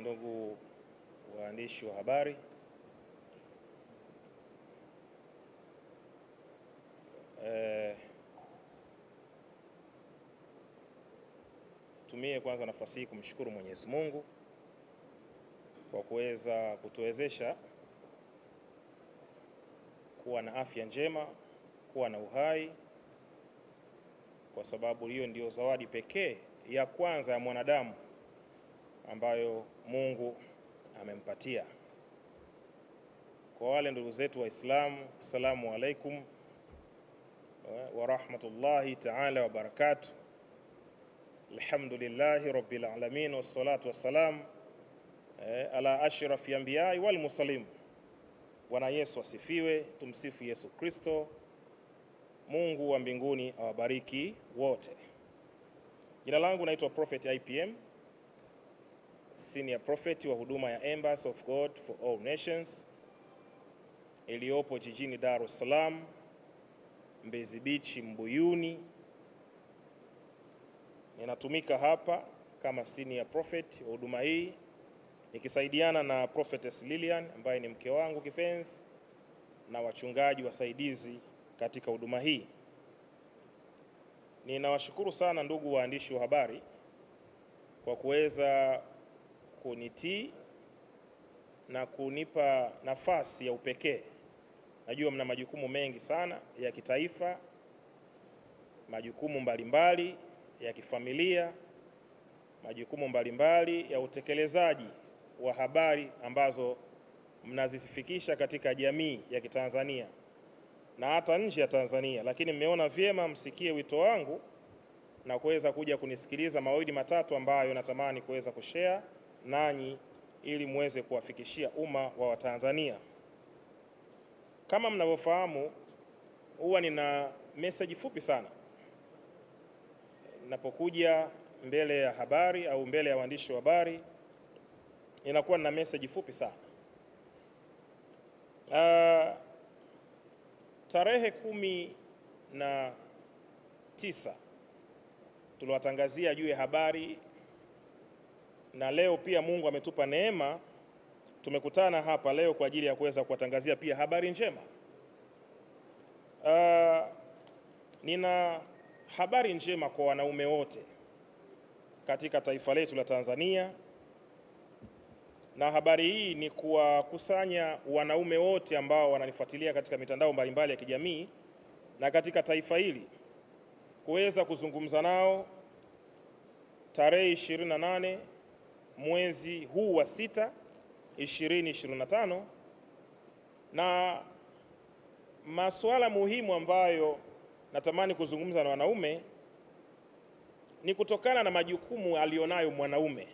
ndugu waandishi wa habari, tumie kwanza nafasi hii kumshukuru Mwenyezi Mungu kwa kuweza kutuwezesha kuwa na afya njema, kuwa na uhai, kwa sababu hiyo ndio zawadi pekee ya kwanza ya mwanadamu ambayo Mungu amempatia. Kwa wale ndugu zetu Waislamu, assalamu alaikum wa rahmatullahi ta'ala wa barakatuh. Alhamdulillahi rabbil alamin wassalatu wassalam ala ashrafi anbiya'i wal mursalin. Bwana Yesu asifiwe, tumsifu Yesu Kristo. Mungu wa mbinguni awabariki wote. Jina langu naitwa Prophet IPM, Senior Prophet wa huduma ya Embassy of God for All Nations iliyopo jijini Dar es Salaam, Mbezi Beach, Mbuyuni. Ninatumika hapa kama Senior Prophet wa huduma hii nikisaidiana na Prophetess Lilian ambaye ni mke wangu kipenzi na wachungaji wasaidizi katika huduma hii. Ninawashukuru sana ndugu waandishi wa habari kwa kuweza kunitii na kunipa nafasi ya upekee. Najua mna majukumu mengi sana ya kitaifa, majukumu mbalimbali ya kifamilia, majukumu mbalimbali ya utekelezaji wa habari ambazo mnazifikisha katika jamii ya Kitanzania na hata nje ya Tanzania, lakini mmeona vyema msikie wito wangu na kuweza kuja kunisikiliza mawili matatu ambayo natamani kuweza kushare nanyi ili muweze kuwafikishia umma wa Watanzania. Kama mnavyofahamu, huwa nina message fupi sana ninapokuja mbele ya habari au mbele ya waandishi wa habari. Inakuwa na message fupi sana. Tarehe 19 tuliwatangazia juu ya habari, na leo pia Mungu ametupa neema, tumekutana hapa leo kwa ajili ya kuweza kuwatangazia pia habari njema. Nina habari njema kwa wanaume wote katika taifa letu la Tanzania, na habari hii ni kuwakusanya wanaume wote ambao wananifuatilia katika mitandao mbalimbali ya kijamii na katika taifa hili, kuweza kuzungumza nao tarehe 28 mwezi huu wa 6 2025, na masuala muhimu ambayo natamani kuzungumza na wanaume ni kutokana na majukumu alionayo mwanaume.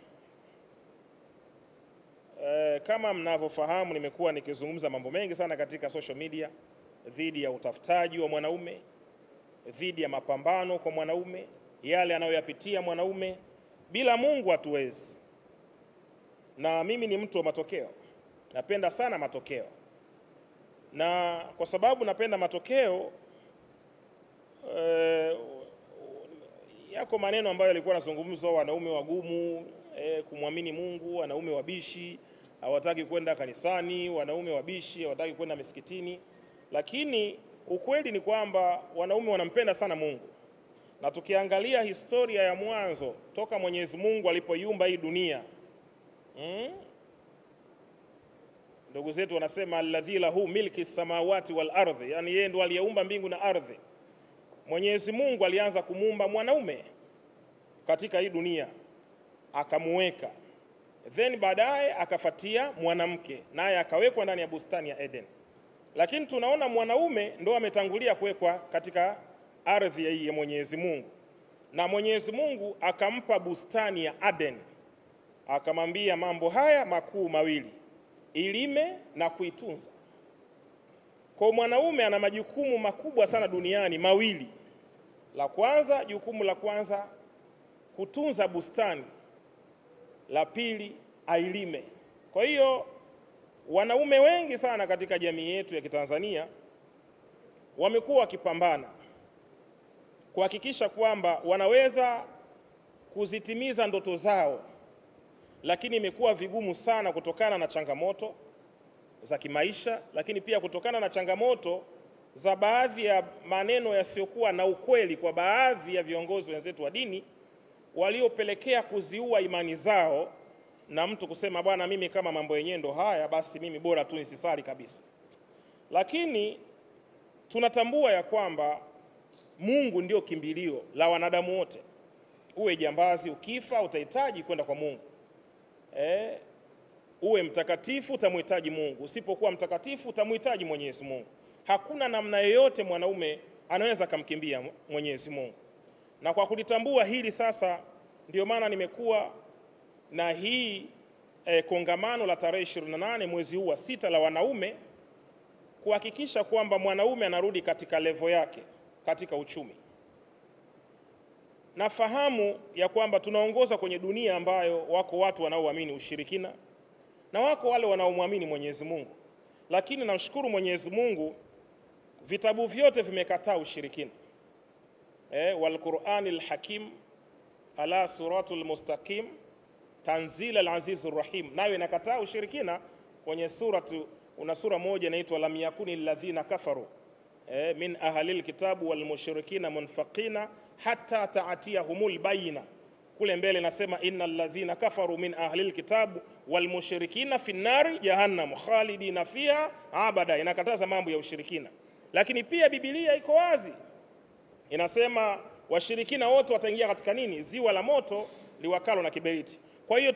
Kama mnavyofahamu, nimekuwa nikizungumza mambo mengi sana katika social media dhidi ya utafutaji wa mwanaume, dhidi ya mapambano kwa mwanaume, yale anayoyapitia mwanaume. Bila Mungu hatuwezi. Na mimi ni mtu wa matokeo. Napenda sana matokeo. Na kwa sababu napenda matokeo, yako maneno ambayo yalikuwa yanazungumzwa, wanaume wagumu, kumwamini Mungu, wanaume wabishi, hawataki kwenda kanisani, wanaume wabishi, hawataki kwenda misikitini. Lakini ukweli ni kwamba wanaume wanampenda sana Mungu. Na tukiangalia historia ya mwanzo toka Mwenyezi Mungu alipoiumba hii dunia, ndugu zetu wanasema alladhi lahu milki samawati wal ardhi, yani yeye ndo aliyeumba mbingu na ardhi. Mwenyezi Mungu alianza kumuumba mwanaume katika hii dunia, akamuweka. Then baadaye akafatia mwanamke, naye akawekwa ndani ya bustani ya Eden. Lakini tunaona mwanaume ndo ametangulia kuwekwa katika ardhi hii ya Mwenyezi Mungu. Na Mwenyezi Mungu akampa bustani ya Eden, akamwambia mambo haya makuu mawili: ilime na kuitunza. Kwa mwanaume ana majukumu makubwa sana duniani mawili. La kwanza, jukumu la kwanza kutunza bustani, la pili ailime. Kwa hiyo wanaume wengi sana katika jamii yetu ya Kitanzania wamekuwa wakipambana kuhakikisha kwamba wanaweza kuzitimiza ndoto zao lakini imekuwa vigumu sana kutokana na changamoto za kimaisha, lakini pia kutokana na changamoto za baadhi ya maneno yasiyokuwa na ukweli kwa baadhi ya viongozi wenzetu wa dini waliopelekea kuziua imani zao, na mtu kusema bwana, mimi kama mambo yenyewe ndo haya, basi mimi bora tu nisisali kabisa. Lakini tunatambua ya kwamba Mungu ndio kimbilio la wanadamu wote. Uwe jambazi, ukifa utahitaji kwenda kwa Mungu. Uwe mtakatifu utamhitaji Mungu, usipokuwa mtakatifu utamhitaji Mwenyezi Mungu. Hakuna namna yoyote mwanaume anaweza kumkimbia Mwenyezi Mungu. Na kwa kulitambua hili sasa, ndio maana nimekuwa na hii kongamano la tarehe 28 mwezi huu wa 6 la wanaume, kuhakikisha kwamba mwanaume anarudi katika level yake katika uchumi. Nafahamu ya kwamba tunaongoza kwenye dunia ambayo wako watu wanaoamini ushirikina na wako wale wanaomwamini Mwenyezi Mungu. Lakini namshukuru Mwenyezi Mungu, vitabu vyote vimekataa ushirikina. Wal Qur'anil Hakim ala suratul mustaqim tanzil al-azizur rahim, nayo inakataa ushirikina. Kwenye una sura moja inaitwa lam yakuni alladhina kafaru min ahlil kitabu wal mushrikina munfaqina hatta ta'tiyahumul bayina. Kule mbele nasema innal ladhina kafaru min ahlil kitabu wal mushrikina fi nari jahannam khalidina fiha abada. Inakataza mambo ya ushirikina. Lakini pia Biblia iko wazi, inasema washirikina wote wataingia katika nini? Ziwa la moto liwakalo na kiberiti. Kwa hiyo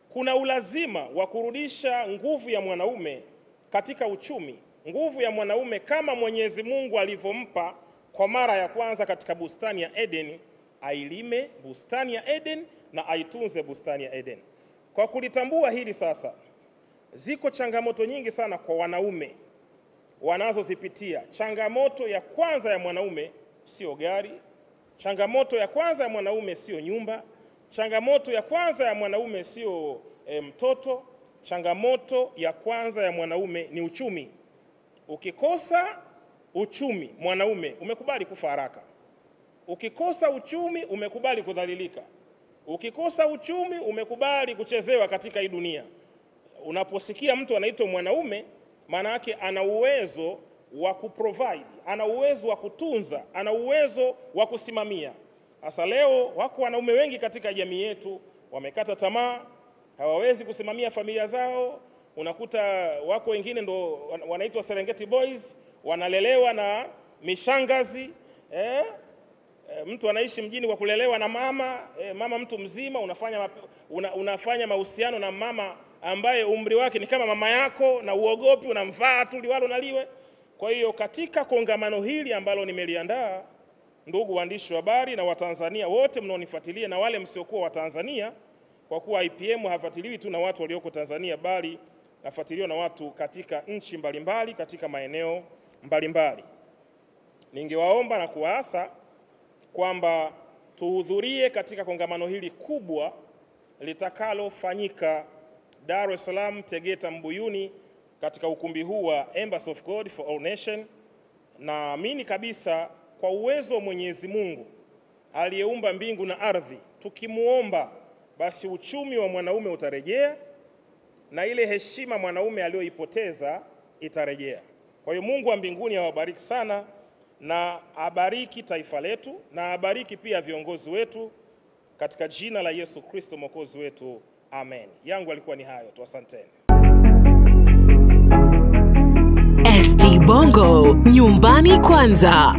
kuna ulazima wa kurudisha nguvu ya mwanaume katika uchumi, nguvu ya mwanaume kama Mwenyezi Mungu alivyompa kwa mara ya kwanza katika bustani ya Eden, ailime bustani ya Eden na aitunze bustani ya Eden. Kwa kulitambua hili sasa, ziko changamoto nyingi sana kwa wanaume wanazozipitia. Changamoto ya kwanza ya mwanaume sio gari, changamoto ya kwanza ya mwanaume sio nyumba, changamoto ya kwanza ya mwanaume sio mtoto, changamoto ya kwanza ya mwanaume ni uchumi. Ukikosa uchumi mwanaume, umekubali kufa haraka. Ukikosa uchumi umekubali kudhalilika. Ukikosa uchumi umekubali kuchezewa katika hii dunia. Unaposikia mtu anaitwa mwanaume, maana yake ana uwezo wa kuprovide, ana uwezo wa kutunza, ana uwezo wa kusimamia. Hasa leo wako wanaume wengi katika jamii yetu wamekata tamaa, hawawezi kusimamia familia zao. Unakuta wako wengine ndo wanaitwa Serengeti Boys, wanalelewa na mishangazi. Mtu anaishi mjini kwa kulelewa na mama mtu mzima, unafanya mahusiano na mama ambaye umri wake ni kama mama yako, na uogopi, unamvaa tu liwalo na liwe. Kwa hiyo katika kongamano hili ambalo nimeliandaa, ndugu waandishi wa habari na Watanzania wote mnaonifuatilia na wale msiokuwa wa Tanzania, kwa kuwa IPM hafuatiliwi tu na watu walioko Tanzania, bali nafuatiliwa na watu katika nchi mbalimbali, katika maeneo mbalimbali. Ningewaomba na kuwaasa kwamba tuhudhurie katika kongamano hili kubwa litakalofanyika Dar es Salaam, Tegeta, Mbuyuni, katika ukumbi huu wa Embassy of God for All Nation. Naamini kabisa kwa uwezo wa Mwenyezi Mungu aliyeumba mbingu na ardhi, tukimuomba basi uchumi wa mwanaume utarejea na ile heshima mwanaume aliyoipoteza itarejea. Kwa hiyo Mungu wa mbinguni awabariki sana, na abariki taifa letu, na abariki pia viongozi wetu, katika jina la Yesu Kristo Mwokozi wetu. Amen. Yangu alikuwa ni hayo tu, asanteni. ST Bongo, nyumbani kwanza.